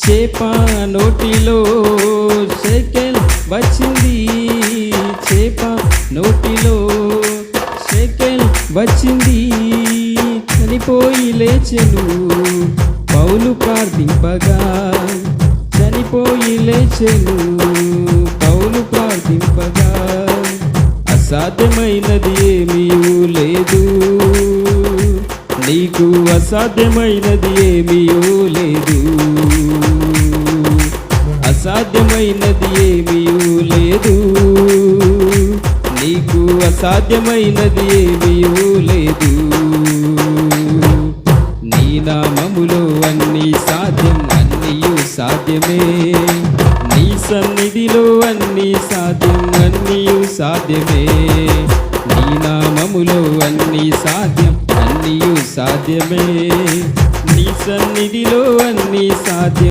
చేప నోటిలో షెకెల్ వచ్చింది, చేప నోటిలో షెకెల్ వచ్చింది. చనిపోయి లేచెను పౌలు ప్రార్థింపగా, చనిపోయి లేచెను పౌలు ప్రార్థింపగా. అసాధ్యమైనది ఏమీ లేదు, నీకు అసాధ్యమైనది ఏమీ లేదు, అసాధ్యమైనది ఏమీ లేదు, నీకు అసాధ్యమైనది ఏమీ లేదు. నీ నామములో అన్నీ సాధ్యం, అన్నీయు సాధ్యమే. నీ సన్నిధిలో అన్నీ సాధ్యం, అన్నీయు సాధ్యమే. నీ నామములో అన్నీ సాధ్యం, అన్నీయు సాధ్యమే. నీ సన్నిధిలో అన్నీ సాధ్యం.